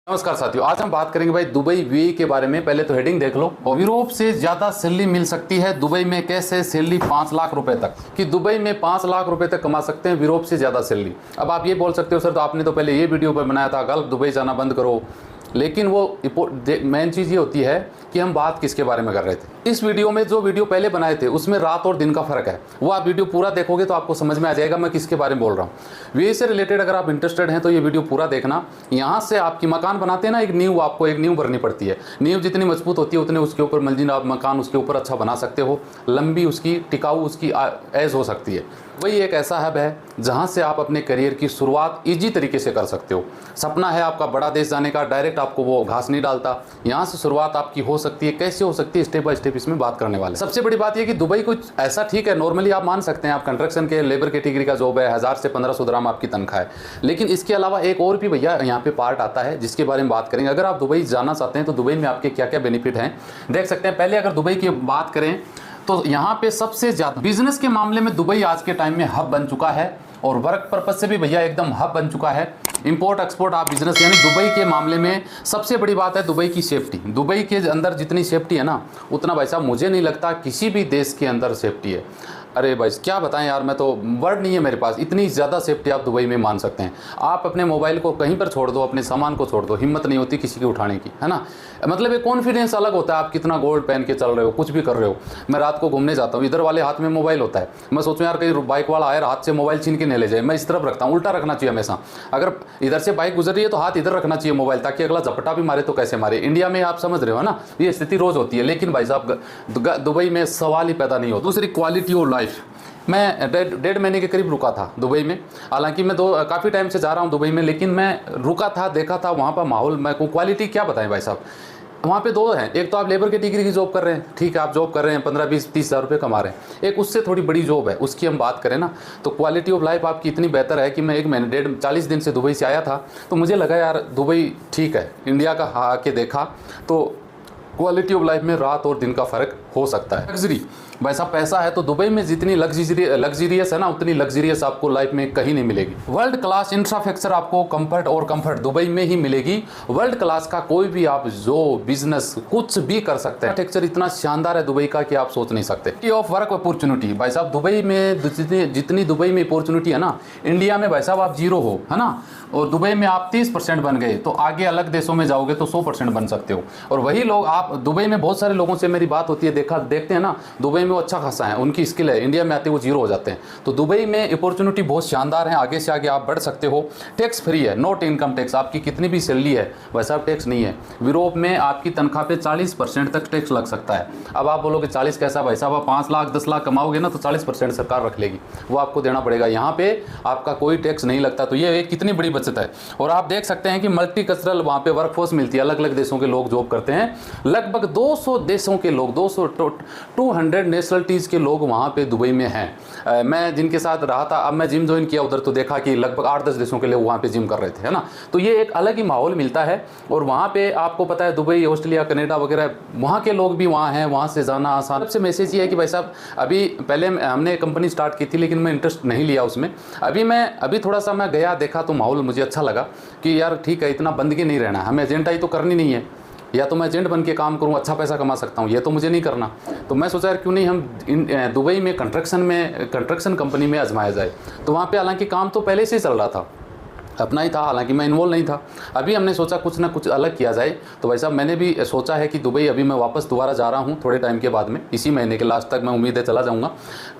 नमस्कार साथियों, आज हम बात करेंगे भाई दुबई यूएई के बारे में। पहले तो हेडिंग देख लो। यूरोप से ज़्यादा सैलरी मिल सकती है दुबई में। कैसे सैलरी 5 लाख रुपए तक, कि दुबई में 5 लाख रुपए तक कमा सकते हैं यूरोप से ज़्यादा सैलरी। अब आप ये बोल सकते हो सर तो आपने तो पहले ये वीडियो पर बनाया था गल्फ दुबई जाना बंद करो, लेकिन वो मेन चीज़ ये होती है कि हम बात किसके बारे में कर रहे थे। इस वीडियो में जो वीडियो पहले बनाए थे उसमें रात और दिन का फ़र्क है। वो आप वीडियो पूरा देखोगे तो आपको समझ में आ जाएगा मैं किसके बारे में बोल रहा हूँ। वे से रिलेटेड अगर आप इंटरेस्टेड हैं तो ये वीडियो पूरा देखना। यहाँ से आपकी मकान बनाते हैं ना, आपको एक नींव भरनी पड़ती है। नींव जितनी मजबूत होती है उतने उसके ऊपर मंजिल आप मकान उसके ऊपर अच्छा बना सकते हो, लंबी उसकी टिकाऊ उसकी एज हो सकती है। वही एक ऐसा हब है जहाँ से आप अपने करियर की शुरुआत ईजी तरीके से कर सकते हो। सपना है आपका बड़ा देश जाने का, डायरेक्ट आपको वो घास नहीं डालता। यहाँ से शुरुआत आपकी हो सकती है। कैसे हो सकती है, स्टेप बाय स्टेप इसमें बात करने वाले। सबसे बड़ी बात ये कि दुबई कुछ ऐसा ठीक है, नॉर्मली आप मान सकते हैं, आप कंस्ट्रक्शन के लेबर कैटेगरी का जॉब है, 1000 से 1500 दिरहम आपकी तनख्वाह है। लेकिन इसके अलावा एक और भी भैया यहाँ पे पार्ट आता है जिसके बारे में बात करेंगे। अगर आप दुबई जाना चाहते हैं तो दुबई में आपके क्या क्या बेनिफिट हैं देख सकते हैं। पहले अगर दुबई की बात करें तो यहाँ पे सबसे ज़्यादा बिजनेस के मामले में दुबई आज के टाइम में हब बन चुका है, और वर्क पर्पज से भी भैया एकदम हब बन चुका है। इंपोर्ट एक्सपोर्ट आप बिजनेस, यानी दुबई के मामले में सबसे बड़ी बात है दुबई की सेफ्टी। दुबई के अंदर जितनी सेफ्टी है ना, उतना भाई साहब मुझे नहीं लगता किसी भी देश के अंदर सेफ्टी है। अरे भाई क्या बताएं यार, मैं तो वर्ड नहीं है मेरे पास, इतनी ज़्यादा सेफ्टी आप दुबई में मान सकते हैं। आप अपने मोबाइल को कहीं पर छोड़ दो, अपने सामान को छोड़ दो, हिम्मत नहीं होती किसी की उठाने की, है ना। मतलब एक कॉन्फिडेंस अलग होता है, आप कितना गोल्ड पहन के चल रहे हो, कुछ भी कर रहे हो। मैं रात को घूमने जाता हूँ, इधर वाले हाथ में मोबाइल होता है, मैं सोचूं यार कहीं बाइक वाला आए हाथ से मोबाइल छीन के नहीं ले जाए, मैं इस तरफ रखता हूँ। उल्टा रखना चाहिए हमेशा। अगर इधर से बाइक गुजर रही है तो हाथ इधर रखना चाहिए मोबाइल, ताकि अगला झपटा भी मारे तो कैसे मारे। इंडिया में आप समझ रहे हो ना, ये स्थिति रोज़ होती है, लेकिन भाई साहब दुबई में सवाल ही पैदा नहीं होता। दूसरी क्वालिटी ऑफ लाइफ। मैं डेढ़ महीने के करीब रुका था दुबई में। हालांकि मैं काफ़ी टाइम से जा रहा हूँ दुबई में, लेकिन मैं रुका था, देखा था वहाँ पर माहौल। मैं को क्वालिटी क्या बताएं भाई साहब, वहाँ पे दो हैं। एक तो आप लेबर कैटेगरी की जॉब कर रहे हैं, ठीक है, आप जॉब कर रहे हैं 15, 20, 30 हज़ार रुपये कमा रहे हैं। एक उससे थोड़ी बड़ी जॉब है, उसकी हम बात करें ना तो क्वालिटी ऑफ लाइफ आपकी इतनी बेहतर है कि मैं 1 महीने 40 दिन से दुबई से आया था, तो मुझे लगा यार दुबई ठीक है। इंडिया का आके देखा तो क्वालिटी ऑफ लाइफ में रात और दिन का फ़र्क हो सकता है। लग्जरी भाई साहब, पैसा है तो दुबई में जितनी लग्जरियस है ना, उतनी लग्जरियस आपको लाइफ में कहीं नहीं मिलेगी। वर्ल्ड क्लास इंफ्रास्ट्रक्चर आपको कंफर्ट दुबई में ही मिलेगी। वर्ल्ड क्लास का कोई भी आप जो बिजनेस कुछ भी कर सकते हैं। इंफ्रास्ट्रक्चर इतना शानदार है दुबई का कि आप सोच नहीं सकते। ऑफ वर्क अपॉर्चुनिटी भाई साहब, दुबई में जितनी दुबई में अपॉर्चुनिटी है ना, इंडिया में भाई साहब आप 0 हो, है ना। और दुबई में आप 30% बन गए तो आगे अलग देशों में जाओगे तो 100% बन सकते हो। और वही लोग आप दुबई में, बहुत सारे लोगों से मेरी बात होती है, देखते हैं ना, दुबई में वो अच्छा खासा है, उनकी स्किल है, इंडिया में आते वो 0 हो जाते हैं। तो दुबई में अपॉर्चुनिटी बहुत शानदार है, आगे से आगे आप बढ़ सकते हो। टैक्स फ्री है, नोट इनकम टैक्स। आपकी कितनी भी सैलरी है वैसा टैक्स नहीं है। यूरोप में आपकी तनख्वाह पे 40% तक टैक्स लग सकता है। अब आप बोलोगे 40 कैसा भाई साहब, आप 5 लाख 10 लाख कमाओगे ना तो 40% सरकार रख लेगी, वो आपको देना पड़ेगा। यहाँ पे आपका कोई टैक्स नहीं लगता, तो ये एक कितनी बड़ी बचत है। और आप देख सकते हैं कि मल्टी कल्चरल वहाँ पे वर्कफोर्स मिलती है, अलग अलग देशों के लोग जॉब करते हैं। लगभग 200 देशों के लोग, 200 नेशनलिटीज़ के लोग वहाँ पे दुबई में हैं। मैं जिनके साथ रहा था, अब मैं जिम ज्वाइन किया उधर तो देखा कि लगभग 8-10 देशों के लोग वहाँ पे जिम कर रहे थे, है ना। तो ये एक अलग ही माहौल मिलता है। और वहाँ पे आपको पता है दुबई, ऑस्ट्रेलिया, कनाडा वगैरह, वहाँ के लोग भी वहाँ हैं, वहाँ से जाना आसान। सबसे मैसेज ये है कि भाई साहब, अभी पहले हमने कंपनी स्टार्ट की थी लेकिन मैं इंटरेस्ट नहीं लिया उसमें। अभी थोड़ा सा मैं गया, देखा तो माहौल मुझे अच्छा लगा कि यार ठीक है, इतना बंदगी नहीं रहना, हमें एजेंटाई तो करनी नहीं है। या तो मैं एजेंट बन के काम करूँ, अच्छा पैसा कमा सकता हूँ, ये तो मुझे नहीं करना। तो मैं सोचा यार क्यों नहीं हम दुबई में कंस्ट्रक्शन कंपनी में आजमाया जाए। तो वहाँ पे हालांकि काम तो पहले से ही चल रहा था, अपना ही था, हालांकि मैं इन्वॉल्व नहीं था। अभी हमने सोचा कुछ ना कुछ अलग किया जाए। तो भाई साहब मैंने भी सोचा है कि दुबई अभी मैं वापस दोबारा जा रहा हूँ थोड़े टाइम के बाद में, इसी महीने के लास्ट तक मैं उम्मीद है चला जाऊँगा।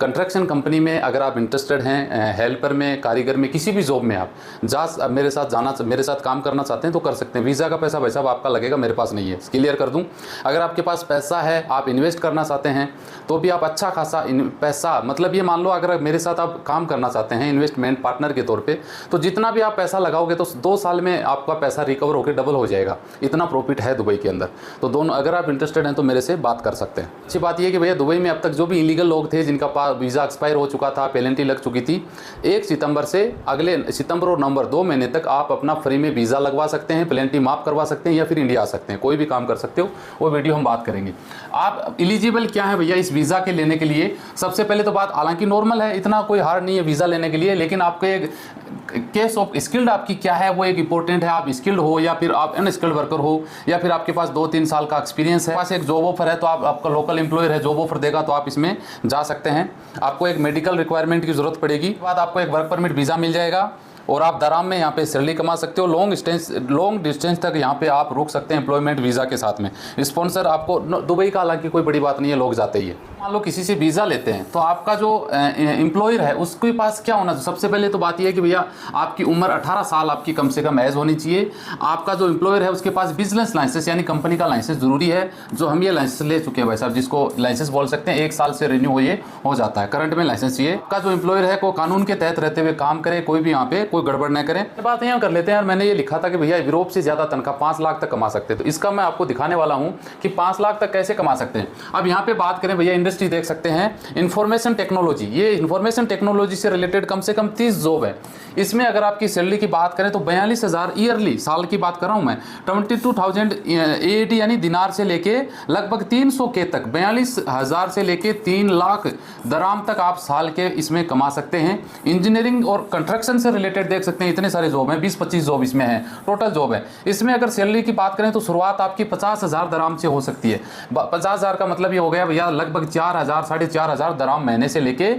कंस्ट्रक्शन कंपनी में अगर आप इंटरेस्टेड हैं, हेल्पर में, कारीगर में, किसी भी जॉब में आप मेरे साथ काम करना चाहते हैं तो कर सकते हैं। वीज़ा का पैसा भाई साहब आपका लगेगा, मेरे पास नहीं है, क्लियर कर दूँ। अगर आपके पास पैसा है, आप इन्वेस्ट करना चाहते हैं तो भी आप अच्छा खासा पैसा, मतलब ये मान लो अगर मेरे साथ आप काम करना चाहते हैं इन्वेस्टमेंट पार्टनर के तौर पर, तो जितना भी आप पैसा लगाओगे तो 2 साल में आपका पैसा रिकवर होकर डबल हो जाएगा। इतना प्रॉफिट है दुबई के अंदर। तो दोनों, अगर आप इंटरेस्टेड हैं तो मेरे से बात कर सकते हैं। अच्छी बात यह कि भैया दुबई में अब तक जो भी इलीगल लोग थे जिनका वीज़ा एक्सपायर हो चुका था, पेनल्टी लग चुकी थी, 1 सितंबर से अगले सितंबर और नवंबर 2 महीने तक आप अपना फ्री में वीज़ा लगवा सकते हैं, पेनल्टी माफ़ करवा सकते हैं, या फिर इंडिया आ सकते हैं, कोई भी काम कर सकते हो। वो वीडियो हम बात करेंगे। आप एलिजिबल क्या है भैया इस वीज़ा के लेने के लिए। सबसे पहले तो बात, हालांकि नॉर्मल है, इतना कोई हार्ड नहीं है वीज़ा लेने के लिए, लेकिन आपको एक केस ऑफ स्किल्ड आपकी क्या है वो एक इंपॉर्टेंट है। आप स्किल्ड हो या फिर आप अनस्किल्ड वर्कर हो या फिर आपके पास 2-3 साल का एक्सपीरियंस है, पास एक जॉब ऑफर है तो आप, आपका लोकल एम्प्लॉयर है जॉब ऑफर देगा तो आप इसमें जा सकते हैं। आपको एक मेडिकल रिक्वायरमेंट की जरूरत पड़ेगी, बाद आपको एक वर्क परमिट वीज़ा मिल जाएगा और आप दराम में यहाँ पे सैलरी कमा सकते हो। लॉन्ग डिस्टेंस तक यहाँ पे आप रुक सकते हैं एम्प्लॉयमेंट वीज़ा के साथ में। स्पॉन्सर आपको दुबई का हालांकि कोई बड़ी बात नहीं है, लोग जाते ही है। मान लो किसी से वीज़ा लेते हैं तो आपका जो एम्प्लॉयर है उसके पास क्या होना चाहिए, सबसे पहले तो बात यह है कि भैया आपकी उम्र 18 साल आपकी कम से कम एज होनी चाहिए। आपका जो एम्प्लॉयर है उसके पास बिजनेस लाइसेंस यानी कंपनी का लाइसेंस जरूरी है, जो हम ये लाइसेंस ले चुके हैं भाई साहब, जिसको लाइसेंस बोल सकते हैं, 1 साल से रिन्यू हो जाता है, करंट में लाइसेंस चाहिए। आपका जो एम्प्लॉयर है को कानून के तहत रहते हुए काम करे, कोई भी यहाँ पे कोई गड़बड़ न करें। बात यहाँ कर लेते हैं यार, मैंने ये लिखा था कि भैया यूरोप से ज्यादा तनख्वाह 5 लाख तक कमा सकते हैं, तो इसका मैं आपको दिखाने वाला हूँ कि 5 लाख तक कैसे कमा सकते हैं। अब यहाँ पे बात करें भैया, इंडस्ट्री देख सकते हैं इंफॉर्मेशन टेक्नोलॉजी, ये इंफॉर्मेशन टेक्नोलॉजी से रिलेटेड कम से कम 30 जॉब है। इसमें अगर आपकी सैलरी की बात करें तो 42,000 ईयरली, साल की बात कर रहा हूं मैं, 22,000 AED यानी दिनार से लेके लगभग 300 के तक, 42,000 से लेके 3 लाख दराम तक आप साल के इसमें कमा सकते हैं। इंजीनियरिंग और कंस्ट्रक्शन से रिलेटेड देख सकते हैं इतने सारे जॉब हैं, 20-25 जॉब इसमें है, टोटल जॉब है। इसमें अगर सैलरी की बात करें तो शुरुआत आपकी 50,000 दराम से हो सकती है। 50,000 का मतलब ये हो गया भैया लगभग 4,000 साढ़े 4,000 दराम महीने से लेके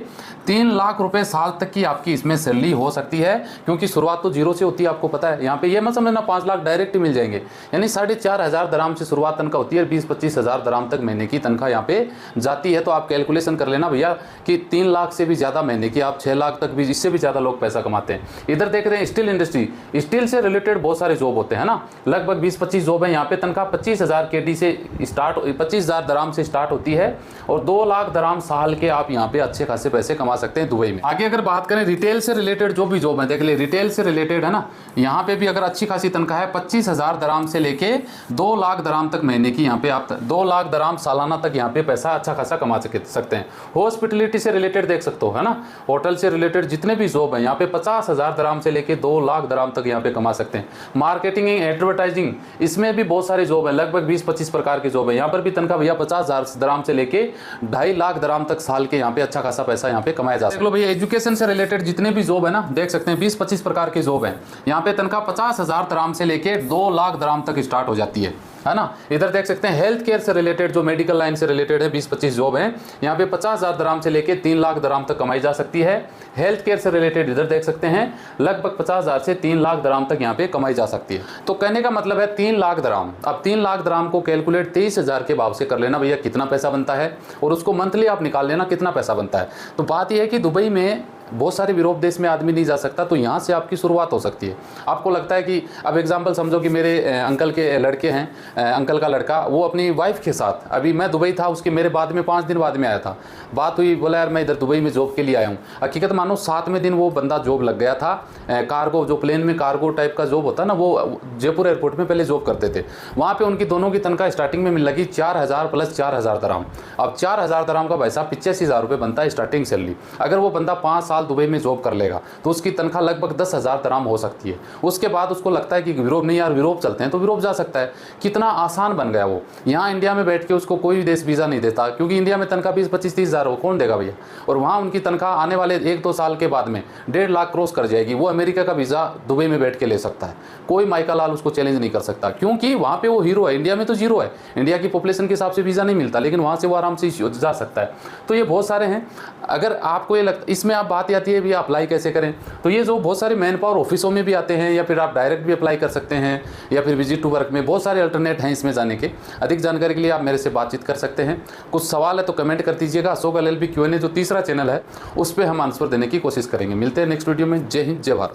3 लाख रुपए साल तक की आपकी इसमें सैलरी हो सकती है, क्योंकि शुरुआत तो जीरो से होती है, आपको पता है। यहाँ पे ये मत समझना 5 लाख डायरेक्ट मिल जाएंगे, यानी 4,500 दराम से शुरुआत तनख्वाह होती है, 20-25 हज़ार दराम तक महीने की तनख्वाह यहाँ पे जाती है। तो आप कैलकुलेशन कर लेना भैया कि 3 लाख से भी ज़्यादा महीने की, आप 6 लाख तक भी, इससे भी ज़्यादा लोग पैसा कमाते हैं। इधर देख रहे हैं स्टील इंडस्ट्री, स्टील से रिलेटेड बहुत सारे जॉब होते हैं ना, लगभग 20-25 जॉब है। यहाँ पे तनख्वाह 25,000 KD से स्टार्ट, 25,000 दराम से स्टार्ट होती है और 2 लाख दराम साल के आप यहाँ पे अच्छे खासे पैसे कमा सकते हैं दुबई में। आगे अगर बात करें रिटेल से रिलेटेड जो भी जॉब है, देख ले रिटेल से रिलेटेड है ना, यहाँ पे भी अगर अच्छी खासी तनख्वाह है, 25,000 दराम से लेके 2 लाख दराम तक महीने की, यहाँ पे आप 2 लाख दराम सालाना तक यहाँ पे पैसा अच्छा खासा कमा सकते हैं। हॉस्पिटलिटी से रिलेटेड देख सकते हो है ना, होटल से रिलेटेड जितने भी जॉब है यहाँ पे 50,000 दराम से लेके 2 लाख दराम तक यहाँ पे कमा सकते हैं। मार्केटिंग एडवर्टाइजिंग, इसमें भी बहुत सारे जॉब है, लगभग 20-25 प्रकार की जॉब है। यहाँ पर भी तनख्वाह भैया 50,000 दराम से लेके 2.5 लाख दराम तक साल के यहाँ पे अच्छा खासा पैसा यहाँ पे कमाया जा सकता है। देख लो भैया एजुकेशन से रिलेटेड जितने भी जॉब है ना, देख सकते हैं 20-25 प्रकार की जॉब है। यहाँ पे तनख्वाह 50,000 दराम से लेके 2 लाख दराम तक स्टार्ट हो जाती है ना। इधर देख सकते हैं हेल्थ केयर से रिलेटेड, जो मेडिकल लाइन से रिलेटेड है, 20-25 जॉब है। यहाँ पे 50,000 दराम से लेके 3 लाख दराम तक कमाई जा सकती है। हेल्थ केयर से रिलेटेड इधर देख सकते हैं लगभग 50,000 से 3 लाख दराम तक यहाँ पे कमाई जा सकती है। तो कहने का मतलब है 3 लाख दराम। अब 3 लाख दराम को कैलकुलेट 23,000 के भाव से कर लेना भैया कितना पैसा बनता है, और उसको मंथली आप निकाल लेना कितना पैसा बनता है। तो बात यह है कि दुबई में बहुत सारे यूरोप देश में आदमी नहीं जा सकता, तो यहाँ से आपकी शुरुआत हो सकती है। आपको लगता है कि अब एग्जांपल समझो कि मेरे अंकल के लड़के हैं, अंकल का लड़का, वो अपनी वाइफ के साथ, अभी मैं दुबई था, उसके मेरे बाद में 5 दिन बाद में आया था, बात हुई, बोला यार मैं इधर दुबई में जॉब के लिए आया हूँ। हकीकत मानो 7वें दिन वो बंदा जॉब लग गया था। कार्गो, जो प्लेन में कार्गो टाइप का जॉब होता है ना, वो जयपुर एयरपोर्ट में पहले जॉब करते थे। वहाँ पर उनकी दोनों की तनख्वाह स्टार्टिंग में लगी 4,000 प्लस 4,000 दराम। अब 4,000 दराम का पैसा 85,000 रुपये बनता है स्टार्टिंग सैलरी। अगर वो बंदा 5 साल दुबई में जॉब कर लेगा तो उसकी तनख्वाह लगभग 10,000 दराम हो सकती है। उसके बाद उसको लगता है कि यूरोप नहीं यार, यूरोप चलते हैं, तो यूरोप जा सकता है। कितना आसान बन गया वो। यहाँ इंडिया में बैठ के उसको कोई भी देश वीज़ा नहीं देता, क्योंकि इंडिया में तनख्वाह 20-25-30 हज़ार हो, कौन देगा भैया। और वहाँ उनकी तनख्वाह आने वाले 1-2 साल के बाद में 1.5 लाख क्रॉस कर जाएगी। वो अमेरिका का वीज़ा दुबई में बैठ के ले सकता है, कोई माइका लाल उसको चैलेंज नहीं कर सकता, क्योंकि वहाँ पे वो हीरो है। इंडिया में तो जीरो है, इंडिया की पॉपुलेशन के हिसाब से वीज़ा नहीं मिलता, लेकिन वहाँ से वो आराम से जा सकता है। तो ये बहुत सारे हैं। अगर आपको ये लगता, इसमें आप बात आती है भैया अप्लाई कैसे करें, तो ये जो बहुत सारे मैन पावर ऑफिसों में भी आते हैं, या फिर आप डायरेक्ट भी अप्लाई कर सकते हैं, या फिर विजिट टू वर्क में, बहुत सारे अल्टरनेट हैं इसमें जाने के। अधिक जानकारी के लिए आप मेरे से बातचीत कर सकते हैं। कुछ सवाल है तो कमेंट कर दीजिएगा। अशोक LLB Q&A जो तीसरा चैनल है उस पर हम आंसर देने की कोशिश करेंगे। मिलते हैं नेक्स्ट वीडियो में। जय हिंद, जय भारत।